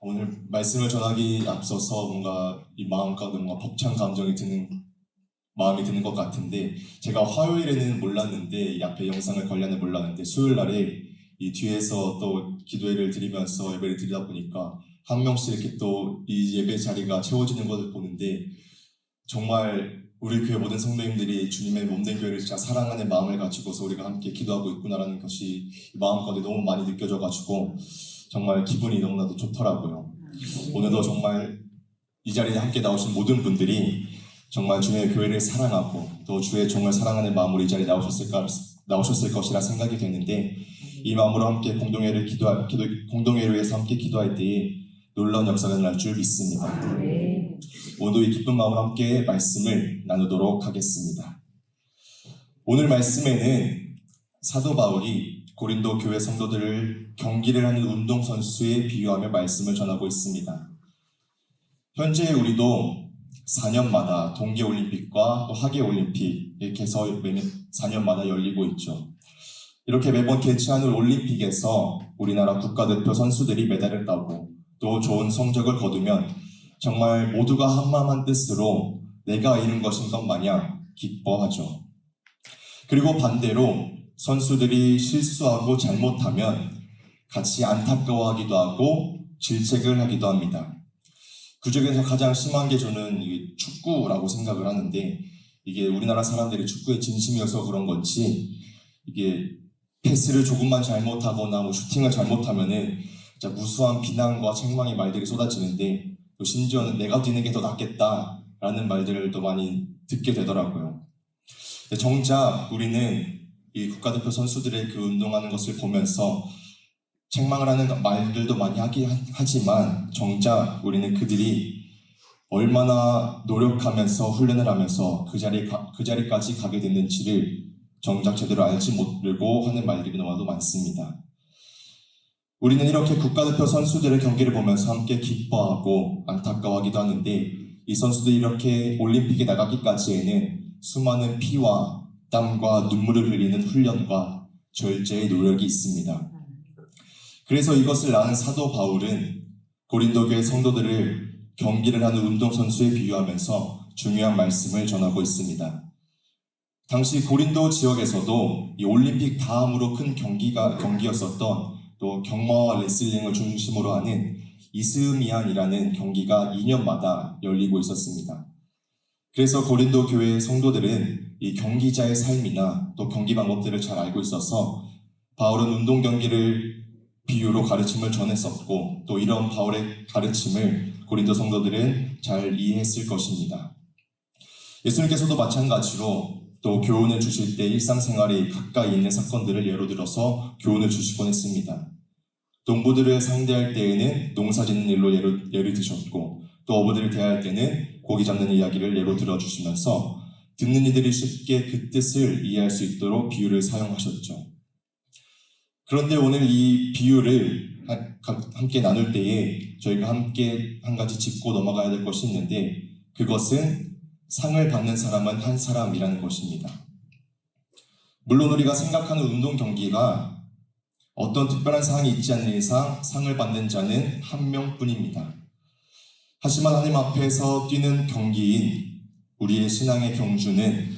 오늘 말씀을 전하기 앞서서 뭔가 이 마음 가운데 뭔가 벅찬 감정이 드는 마음이 드는 것 같은데, 제가 화요일에는 몰랐는데 이 앞에 영상을 관련해 몰랐는데 수요일 날에 이 뒤에서 또 기도회를 드리면서 예배를 드리다 보니까 한 명씩 이렇게 또 이 예배 자리가 채워지는 것을 보는데, 정말 우리 교회 모든 성도님들이 주님의 몸된 교회를 진짜 사랑하는 마음을 가지고서 우리가 함께 기도하고 있구나라는 것이 마음 가운데 너무 많이 느껴져가지고 정말 기분이 너무나도 좋더라고요. 오늘도 정말 이 자리에 함께 나오신 모든 분들이 정말 주님의 교회를 사랑하고 또 주의 종을 사랑하는 마음으로 이 자리에 나오셨을 것이라 생각이 되는데, 이 마음으로 함께 공동회를 위해서 함께 기도할 때에 놀라운 역사가 날 줄 믿습니다. 오늘도 이 기쁜 마음으로 함께 말씀을 나누도록 하겠습니다. 오늘 말씀에는 사도 바울이 고린도 교회 성도들을 경기를 하는 운동선수에 비유하며 말씀을 전하고 있습니다. 현재 우리도 4년마다 동계올림픽과 또 하계올림픽 이렇게 해서 매년 4년마다 열리고 있죠. 이렇게 매번 개최하는 올림픽에서 우리나라 국가대표 선수들이 메달을 따고 또 좋은 성적을 거두면 정말 모두가 한마음 한뜻으로 내가 이룬 것인 것 마냥 기뻐하죠. 그리고 반대로 선수들이 실수하고 잘못하면 같이 안타까워하기도 하고 질책을 하기도 합니다. 그 중에서 가장 심한 게 저는 축구라고 생각을 하는데, 이게 우리나라 사람들이 축구에 진심이어서 그런 건지 이게 패스를 조금만 잘못하거나 뭐 슈팅을 잘못하면은 진짜 무수한 비난과 책망의 말들이 쏟아지는데, 또 심지어는 내가 뛰는 게 더 낫겠다라는 말들을 또 많이 듣게 되더라고요. 정작 우리는 이 국가대표 선수들의 그 운동하는 것을 보면서 책망을 하는 말들도 많이 하지만 정작 우리는 그들이 얼마나 노력하면서 훈련을 하면서 그 자리까지 가게 됐는지를 정작 제대로 알지 못하고 하는 말들이 너무나도 많습니다. 우리는 이렇게 국가대표 선수들의 경기를 보면서 함께 기뻐하고 안타까워하기도 하는데, 이 선수들이 이렇게 올림픽에 나가기까지에는 수많은 피와 땀과 눈물을 흘리는 훈련과 절제의 노력이 있습니다. 그래서 이것을 아는 사도 바울은 고린도 교회 성도들을 경기를 하는 운동선수에 비유하면서 중요한 말씀을 전하고 있습니다. 당시 고린도 지역에서도 이 올림픽 다음으로 큰 경기였었던 또 경마와 레슬링을 중심으로 하는 이스미안이라는 경기가 2년마다 열리고 있었습니다. 그래서 고린도 교회의 성도들은 이 경기자의 삶이나 또 경기 방법들을 잘 알고 있어서 바울은 운동 경기를 비유로 가르침을 전했었고, 또 이런 바울의 가르침을 고린도 성도들은 잘 이해했을 것입니다. 예수님께서도 마찬가지로 또 교훈을 주실 때 일상생활에 가까이 있는 사건들을 예로 들어서 교훈을 주시곤 했습니다. 농부들을 상대할 때에는 농사 짓는 일로 예를 드셨고, 또 어부들을 대할 때는 고기 잡는 이야기를 예로 들어주시면서 듣는 이들이 쉽게 그 뜻을 이해할 수 있도록 비유를 사용하셨죠. 그런데 오늘 이 비유를 함께 나눌 때에 저희가 함께 한 가지 짚고 넘어가야 될 것이 있는데, 그것은 상을 받는 사람은 한 사람이라는 것입니다. 물론 우리가 생각하는 운동 경기가 어떤 특별한 상이 있지 않는 이상 상을 받는 자는 한 명뿐입니다. 하지만 하나님 앞에서 뛰는 경기인 우리의 신앙의 경주는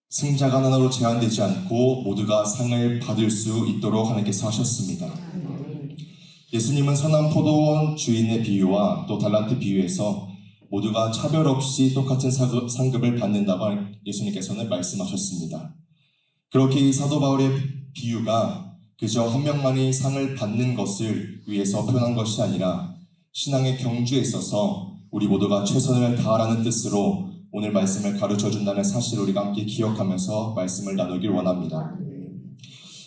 승자가 하나로 제한되지 않고 모두가 상을 받을 수 있도록 하나님께서 하셨습니다. 예수님은 선한 포도원 주인의 비유와 또 달란트 비유에서 모두가 차별 없이 똑같은 상급을 받는다고 예수님께서는 말씀하셨습니다. 그렇게 이 사도 바울의 비유가 그저 한 명만이 상을 받는 것을 위해서 표현한 것이 아니라 신앙의 경주에 있어서 우리 모두가 최선을 다하라는 뜻으로 오늘 말씀을 가르쳐준다는 사실을 우리가 함께 기억하면서 말씀을 나누길 원합니다.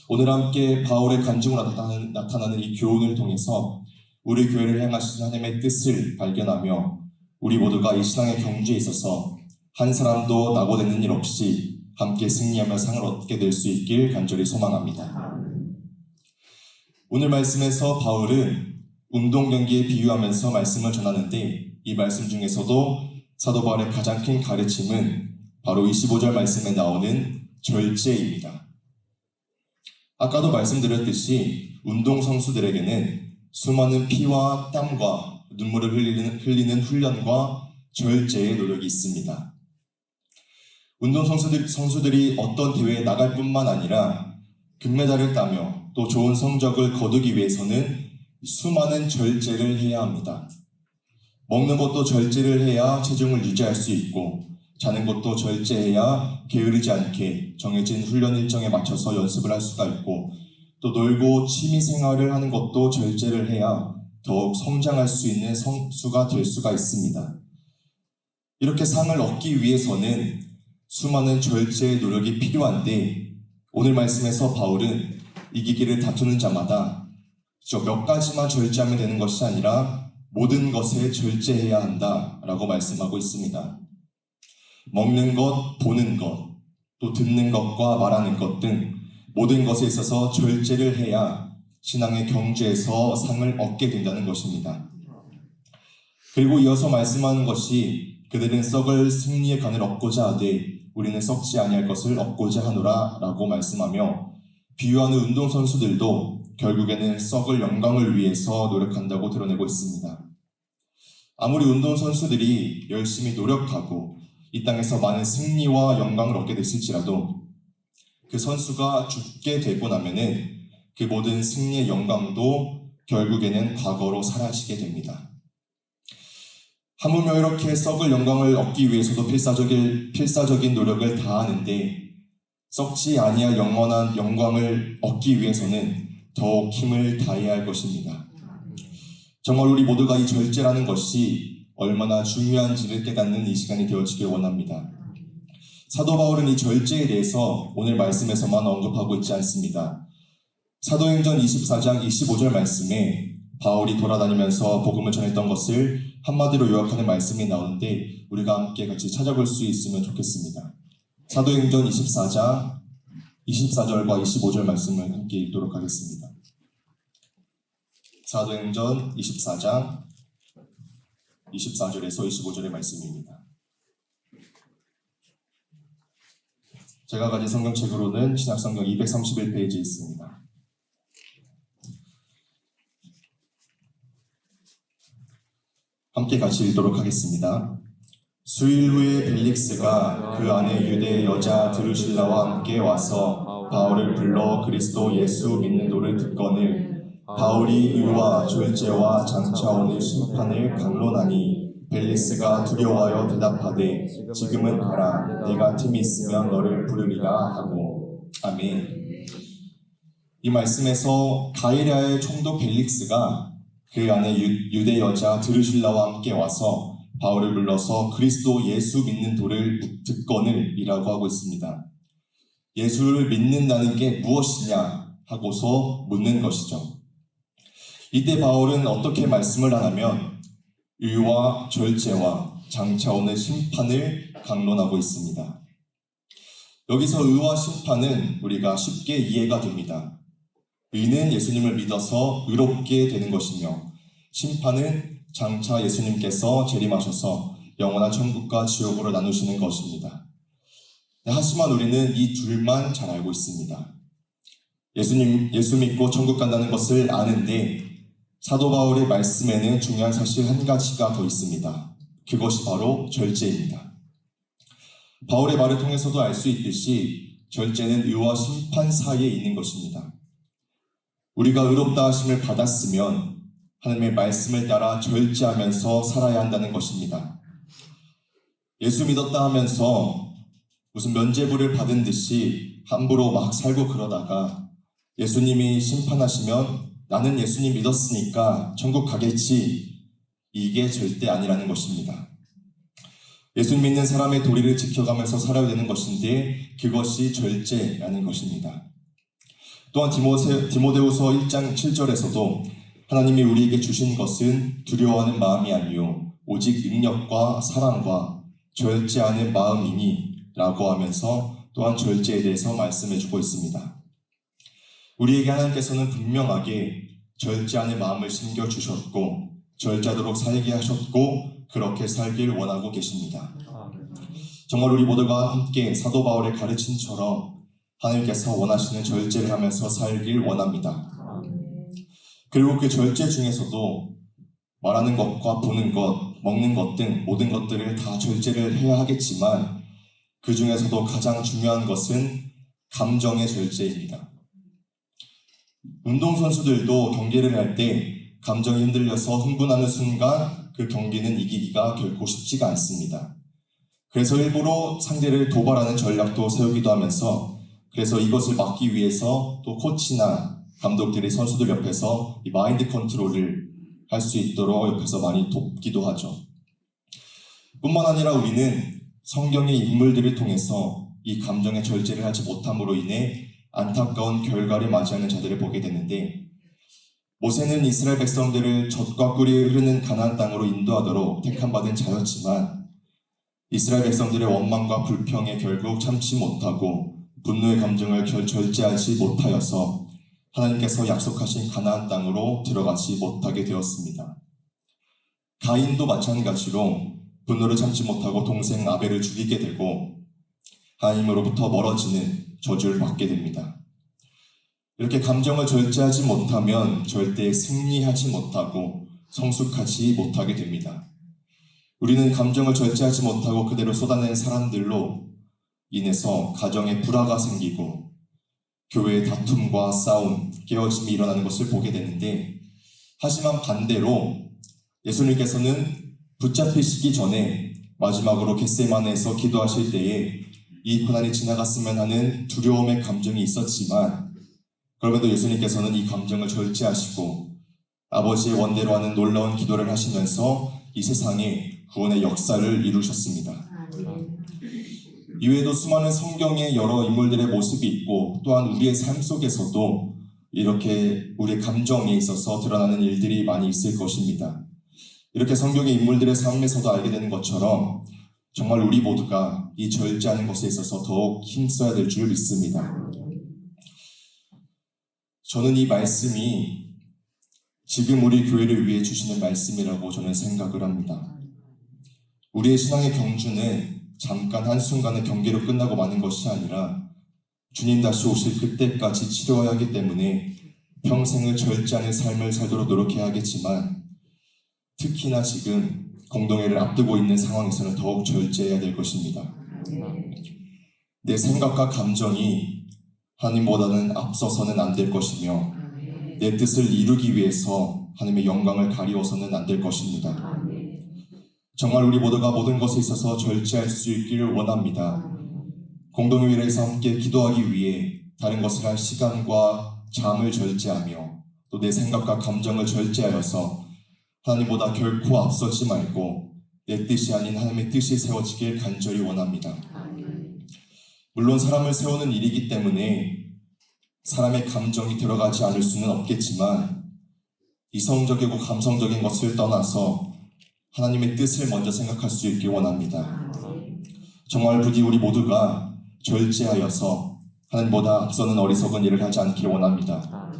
오늘 함께 바울의 간증으로 나타나는 이 교훈을 통해서 우리 교회를 향하신 하나님의 뜻을 발견하며 우리 모두가 이 신앙의 경주에 있어서 한 사람도 낙오되는 일 없이 함께 승리하며 상을 얻게 될 수 있길 간절히 소망합니다. 오늘 말씀에서 바울은 운동 경기에 비유하면서 말씀을 전하는데, 이 말씀 중에서도 사도 바울의 가장 큰 가르침은 바로 25절 말씀에 나오는 절제입니다. 아까도 말씀드렸듯이 운동선수들에게는 수많은 피와 땀과 눈물을 흘리는 훈련과 절제의 노력이 있습니다. 선수들이 어떤 대회에 나갈 뿐만 아니라 금메달을 따며 또 좋은 성적을 거두기 위해서는 수많은 절제를 해야 합니다. 먹는 것도 절제를 해야 체중을 유지할 수 있고, 자는 것도 절제해야 게으르지 않게 정해진 훈련 일정에 맞춰서 연습을 할 수가 있고, 또 놀고 취미 생활을 하는 것도 절제를 해야 더욱 성장할 수 있는 선수가 될 수가 있습니다. 이렇게 상을 얻기 위해서는 수많은 절제의 노력이 필요한데, 오늘 말씀에서 바울은 이기기를 다투는 자마다 몇 가지만 절제하면 되는 것이 아니라 모든 것에 절제해야 한다라고 말씀하고 있습니다. 먹는 것, 보는 것, 또 듣는 것과 말하는 것 등 모든 것에 있어서 절제를 해야 신앙의 경주에서 상을 얻게 된다는 것입니다. 그리고 이어서 말씀하는 것이 그들은 썩을 승리의 간을 얻고자 하되 우리는 썩지 아니할 것을 얻고자 하노라 라고 말씀하며, 비유하는 운동선수들도 결국에는 썩을 영광을 위해서 노력한다고 드러내고 있습니다. 아무리 운동선수들이 열심히 노력하고 이 땅에서 많은 승리와 영광을 얻게 됐을지라도 그 선수가 죽게 되고 나면은 그 모든 승리의 영광도 결국에는 과거로 사라지게 됩니다. 하물며 이렇게 썩을 영광을 얻기 위해서도 필사적인 노력을 다하는데, 썩지 아니할 영원한 영광을 얻기 위해서는 더욱 힘을 다해야 할 것입니다. 정말 우리 모두가 이 절제라는 것이 얼마나 중요한지를 깨닫는 이 시간이 되어지길 원합니다. 사도 바울은 이 절제에 대해서 오늘 말씀에서만 언급하고 있지 않습니다. 사도행전 24장 25절 말씀에 바울이 돌아다니면서 복음을 전했던 것을 한마디로 요약하는 말씀이 나오는데, 우리가 함께 같이 찾아볼 수 있으면 좋겠습니다. 사도행전 24장 24절과 25절 말씀을 함께 읽도록 하겠습니다. 사도행전 24장 24절에서 25절의 말씀입니다. 제가 가진 성경책으로는 신약성경 231페이지에 있습니다. 함께 같이 읽도록 하겠습니다. 수일 후에 벨릭스가 그 안에 유대 여자 드루실라와 함께 와서 바울을 불러 그리스도 예수 믿는 도를 듣거늘 바울이 유와 졸제와 장차 오는 심판을 강론하니, 벨릭스가 두려워하여 대답하되 지금은 가라, 내가 틈이 있으면 너를 부르리라 하고. 아멘. 이 말씀에서 가이라의 총독 벨릭스가 그 안에 유대 여자 드루실라와 함께 와서 바울을 불러서 그리스도 예수 믿는 도를 듣거늘 이라고 하고 있습니다. 예수를 믿는다는 게 무엇이냐 하고서 묻는 것이죠. 이때 바울은 어떻게 말씀을 하냐면 의와 절제와 장차 오는 심판을 강론하고 있습니다. 여기서 의와 심판은 우리가 쉽게 이해가 됩니다. 의는 예수님을 믿어서 의롭게 되는 것이며, 심판은 장차 예수님께서 재림하셔서 영원한 천국과 지옥으로 나누시는 것입니다. 하지만 우리는 이 둘만 잘 알고 있습니다. 예수 믿고 천국 간다는 것을 아는데, 사도 바울의 말씀에는 중요한 사실 한 가지가 더 있습니다. 그것이 바로 절제입니다. 바울의 말을 통해서도 알 수 있듯이 절제는 의와 심판 사이에 있는 것입니다. 우리가 의롭다 하심을 받았으면 하나님의 말씀을 따라 절제하면서 살아야 한다는 것입니다. 예수 믿었다 하면서 무슨 면죄부를 받은 듯이 함부로 막 살고 그러다가 예수님이 심판하시면 나는 예수님 믿었으니까 천국 가겠지, 이게 절대 아니라는 것입니다. 예수 믿는 사람의 도리를 지켜가면서 살아야 되는 것인데, 그것이 절제라는 것입니다. 또한 디모데후서 1장 7절에서도 하나님이 우리에게 주신 것은 두려워하는 마음이 아니요 오직 능력과 사랑과 절제하는 마음이니 라고 하면서 또한 절제에 대해서 말씀해주고 있습니다. 우리에게 하나님께서는 분명하게 절제하는 마음을 심겨주셨고 절제하도록 살게 하셨고 그렇게 살길 원하고 계십니다. 정말 우리 모두가 함께 사도 바울의 가르침처럼 하나님께서 원하시는 절제를 하면서 살길 원합니다. 그리고 그 절제 중에서도 말하는 것과 보는 것, 먹는 것 등 모든 것들을 다 절제를 해야 하겠지만 그 중에서도 가장 중요한 것은 감정의 절제입니다. 운동선수들도 경기를 할 때 감정이 흔들려서 흥분하는 순간 그 경기는 이기기가 결코 쉽지가 않습니다. 그래서 일부러 상대를 도발하는 전략도 세우기도 하면서 그래서 이것을 막기 위해서 또 코치나 감독들이 선수들 옆에서 이 마인드 컨트롤을 할 수 있도록 옆에서 많이 돕기도 하죠. 뿐만 아니라 우리는 성경의 인물들을 통해서 이 감정의 절제를 하지 못함으로 인해 안타까운 결과를 맞이하는 자들을 보게 되는데 모세는 이스라엘 백성들을 젖과 꿀이 흐르는 가나안 땅으로 인도하도록 택함받은 자였지만 이스라엘 백성들의 원망과 불평에 결국 참지 못하고 분노의 감정을 절제하지 못하여서 하나님께서 약속하신 가나안 땅으로 들어가지 못하게 되었습니다. 가인도 마찬가지로 분노를 참지 못하고 동생 아벨을 죽이게 되고 하나님으로부터 멀어지는 저주를 받게 됩니다. 이렇게 감정을 절제하지 못하면 절대 승리하지 못하고 성숙하지 못하게 됩니다. 우리는 감정을 절제하지 못하고 그대로 쏟아낸 사람들로 인해서 가정에 불화가 생기고 교회의 다툼과 싸움, 깨어짐이 일어나는 것을 보게 되는데 하지만 반대로 예수님께서는 붙잡히시기 전에 마지막으로 겟세마네에서 기도하실 때에 이 고난이 지나갔으면 하는 두려움의 감정이 있었지만 그럼에도 예수님께서는 이 감정을 절제하시고 아버지의 원대로 하는 놀라운 기도를 하시면서 이 세상에 구원의 역사를 이루셨습니다. 이외에도 수많은 성경의 여러 인물들의 모습이 있고 또한 우리의 삶 속에서도 이렇게 우리의 감정에 있어서 드러나는 일들이 많이 있을 것입니다. 이렇게 성경의 인물들의 삶에서도 알게 되는 것처럼 정말 우리 모두가 이 절제하는 것에 있어서 더욱 힘써야 될 줄 믿습니다. 저는 이 말씀이 지금 우리 교회를 위해 주시는 말씀이라고 저는 생각을 합니다. 우리의 신앙의 경주는 잠깐 한순간의 경계로 끝나고 마는 것이 아니라 주님 다시 오실 그때까지 치러야 하기 때문에 평생을 절제하는 삶을 살도록 노력해야 하겠지만 특히나 지금 공동회를 앞두고 있는 상황에서는 더욱 절제해야 될 것입니다. 내 생각과 감정이 하나님보다는 앞서서는 안 될 것이며 내 뜻을 이루기 위해서 하나님의 영광을 가리워서는 안 될 것입니다. 정말 우리 모두가 모든 것에 있어서 절제할 수 있기를 원합니다. 공동회의에서 함께 기도하기 위해 다른 것을 할 시간과 잠을 절제하며 또 내 생각과 감정을 절제하여서 하나님보다 결코 앞서지 말고 내 뜻이 아닌 하나님의 뜻이 세워지길 간절히 원합니다. 물론 사람을 세우는 일이기 때문에 사람의 감정이 들어가지 않을 수는 없겠지만 이성적이고 감성적인 것을 떠나서 하나님의 뜻을 먼저 생각할 수 있길 원합니다. 정말 부디 우리 모두가 절제하여서 하나님보다 앞서는 어리석은 일을 하지 않기를 원합니다.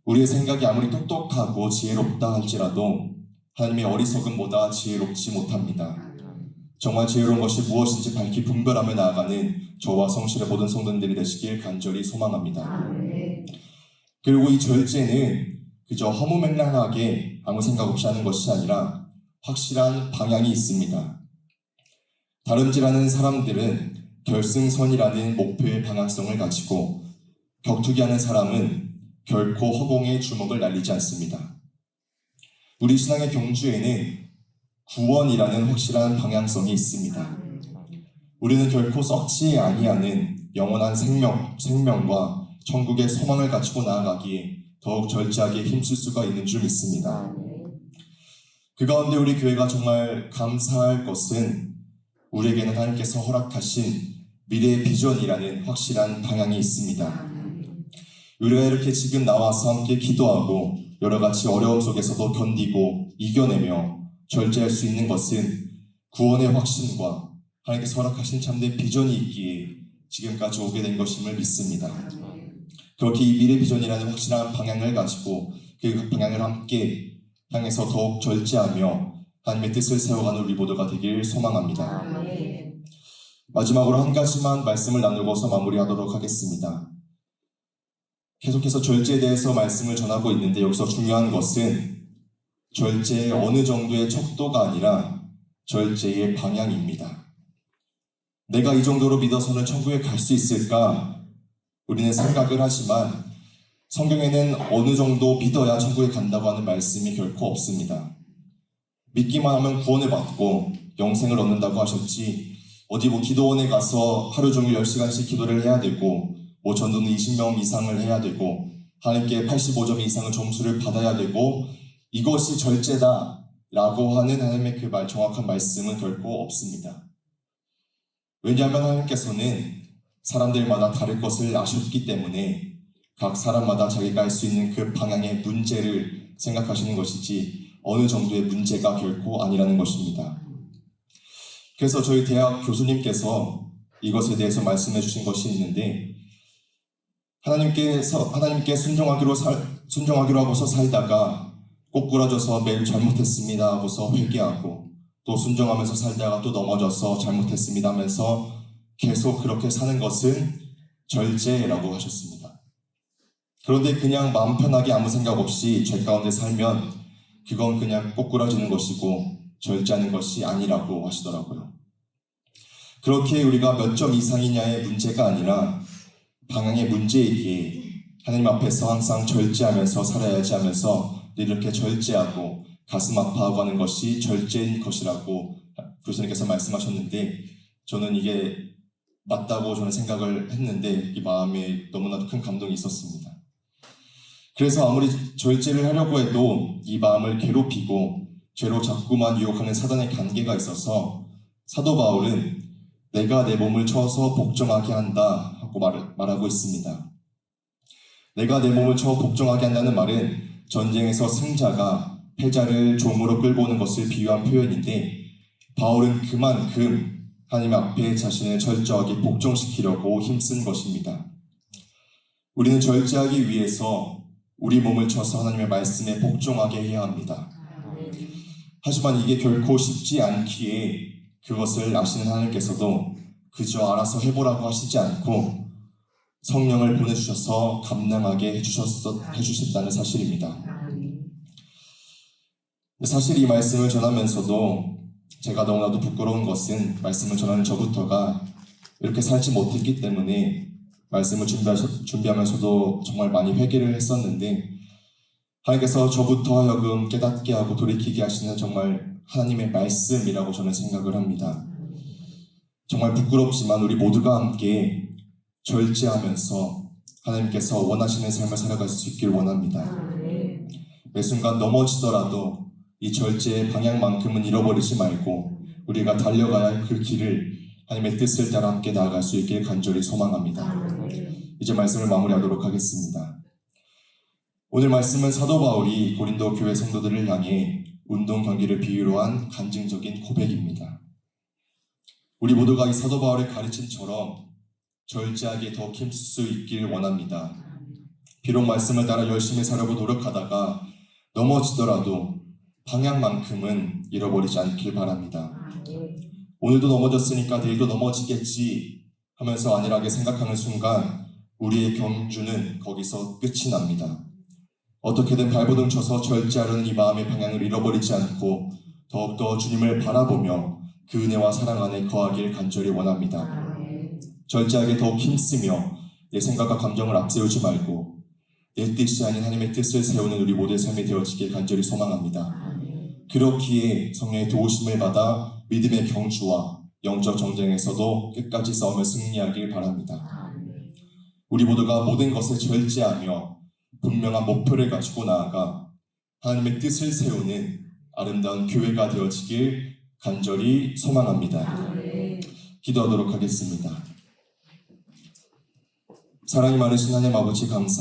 우리의 생각이 아무리 똑똑하고 지혜롭다 할지라도 하나님의 어리석음보다 지혜롭지 못합니다. 정말 지혜로운 것이 무엇인지 밝히 분별하며 나아가는 저와 성실의 모든 성도님들이 되시길 간절히 소망합니다. 그리고 이 절제는 그저 허무맹랑하게 아무 생각 없이 하는 것이 아니라 확실한 방향이 있습니다. 다름질하는 사람들은 결승선이라는 목표의 방향성을 가지고 격투기하는 사람은 결코 허공에 주먹을 날리지 않습니다. 우리 신앙의 경주에는 구원이라는 확실한 방향성이 있습니다. 우리는 결코 썩지 아니하는 영원한 생명과 천국의 소망을 가지고 나아가기에 더욱 절제하게 힘쓸 수가 있는 줄 믿습니다. 그 가운데 우리 교회가 정말 감사할 것은 우리에게는 하나님께서 허락하신 미래의 비전이라는 확실한 방향이 있습니다. 우리가 이렇게 지금 나와서 함께 기도하고 여러 가지 어려움 속에서도 견디고 이겨내며 절제할 수 있는 것은 구원의 확신과 하나님께서 허락하신 참된 비전이 있기에 지금까지 오게 된 것임을 믿습니다. 그렇게 이 미래 비전이라는 확실한 방향을 가지고 그 방향을 함께 향해서 더욱 절제하며 하나님의 뜻을 세워가는 우리 모두가 되길 소망합니다. 마지막으로 한 가지만 말씀을 나누고서 마무리하도록 하겠습니다. 계속해서 절제에 대해서 말씀을 전하고 있는데 여기서 중요한 것은 절제의 어느 정도의 척도가 아니라 절제의 방향입니다. 내가 이 정도로 믿어서는 천국에 갈 수 있을까? 우리는 생각을 하지만 성경에는 어느 정도 믿어야 천국에 간다고 하는 말씀이 결코 없습니다. 믿기만 하면 구원을 받고 영생을 얻는다고 하셨지, 어디 기도원에 가서 하루 종일 10시간씩 기도를 해야 되고 전도는 20명 이상을 해야 되고 하나님께 85점 이상의 점수를 받아야 되고 이것이 절제다 라고 하는 하나님의 그 정확한 말씀은 결코 없습니다. 왜냐하면 하나님께서는 사람들마다 다를 것을 아셨기 때문에 각 사람마다 자기가 할 수 있는 그 방향의 문제를 생각하시는 것이지 어느 정도의 문제가 결코 아니라는 것입니다. 그래서 저희 대학 교수님께서 이것에 대해서 말씀해 주신 것이 있는데, 하나님께 순종하기로 하고서 살다가 꼬꾸라져서 매일 잘못했습니다 하고서 회개하고, 또 순종하면서 살다가 또 넘어져서 잘못했습니다 하면서 계속 그렇게 사는 것은 절제라고 하셨습니다. 그런데 그냥 마음 편하게 아무 생각 없이 죄 가운데 살면 그건 그냥 꼬꾸라지는 것이고 절제하는 것이 아니라고 하시더라고요. 그렇게 우리가 몇 점 이상이냐의 문제가 아니라 방향의 문제이기에 하나님 앞에서 항상 절제하면서 살아야지 하면서 이렇게 절제하고 가슴 아파하고 하는 것이 절제인 것이라고 교수님께서 말씀하셨는데, 저는 이게 맞다고 저는 생각을 했는데 이 마음에 너무나도 큰 감동이 있었습니다. 그래서 아무리 절제를 하려고 해도 이 마음을 괴롭히고 죄로 자꾸만 유혹하는 사단의 관계가 있어서 사도 바울은 내가 내 몸을 쳐서 복종하게 한다 하고 말하고 있습니다. 내가 내 몸을 쳐 복종하게 한다는 말은 전쟁에서 승자가 패자를 종으로 끌고 오는 것을 비유한 표현인데, 바울은 그만큼 하나님 앞에 자신을 철저하게 복종시키려고 힘쓴 것입니다. 우리는 절제하기 위해서 우리 몸을 쳐서 하나님의 말씀에 복종하게 해야 합니다. 하지만 이게 결코 쉽지 않기에 그것을 아시는 하나님께서도 그저 알아서 해보라고 하시지 않고 성령을 보내주셔서 감당하게 해주셨다는 사실입니다. 사실 이 말씀을 전하면서도 제가 너무나도 부끄러운 것은 말씀을 전하는 저부터가 이렇게 살지 못했기 때문에 말씀을 준비하면서도 정말 많이 회개를 했었는데, 하나님께서 저부터 하여금 깨닫게 하고 돌이키게 하시는 정말 하나님의 말씀이라고 저는 생각을 합니다. 정말 부끄럽지만 우리 모두가 함께 절제하면서 하나님께서 원하시는 삶을 살아갈 수 있길 원합니다. 매 순간 넘어지더라도 이 절제의 방향만큼은 잃어버리지 말고 우리가 달려가야 할 그 길을 하나님의 뜻을 따라 함께 나아갈 수 있길 간절히 소망합니다. 이제 말씀을 마무리하도록 하겠습니다. 오늘 말씀은 사도 바울이 고린도 교회 성도들을 향해 운동 경기를 비유로 한 간증적인 고백입니다. 우리 모두가 이 사도 바울의 가르침처럼 절제하게 더 힘쓸 수 있길 원합니다. 비록 말씀을 따라 열심히 살려고 노력하다가 넘어지더라도 방향만큼은 잃어버리지 않길 바랍니다. 오늘도 넘어졌으니까 내일도 넘어지겠지 하면서 안일하게 생각하는 순간 우리의 경주는 거기서 끝이 납니다. 어떻게든 발버둥 쳐서 절제하려는 이 마음의 방향을 잃어버리지 않고 더욱더 주님을 바라보며 그 은혜와 사랑 안에 거하길 간절히 원합니다. 절제하게 더욱 힘쓰며 내 생각과 감정을 앞세우지 말고 내 뜻이 아닌 하나님의 뜻을 세우는 우리 모두의 삶이 되어지길 간절히 소망합니다. 그렇기에 성령의 도우심을 받아 믿음의 경주와 영적 전쟁에서도 끝까지 싸우며 승리하길 바랍니다. 우리 모두가 모든 것을 절제하며 분명한 목표를 가지고 나아가 하나님의 뜻을 세우는 아름다운 교회가 되어지길 간절히 소망합니다. 기도하도록 하겠습니다. 사랑이 많으신 하나님 아버지 감사합니다.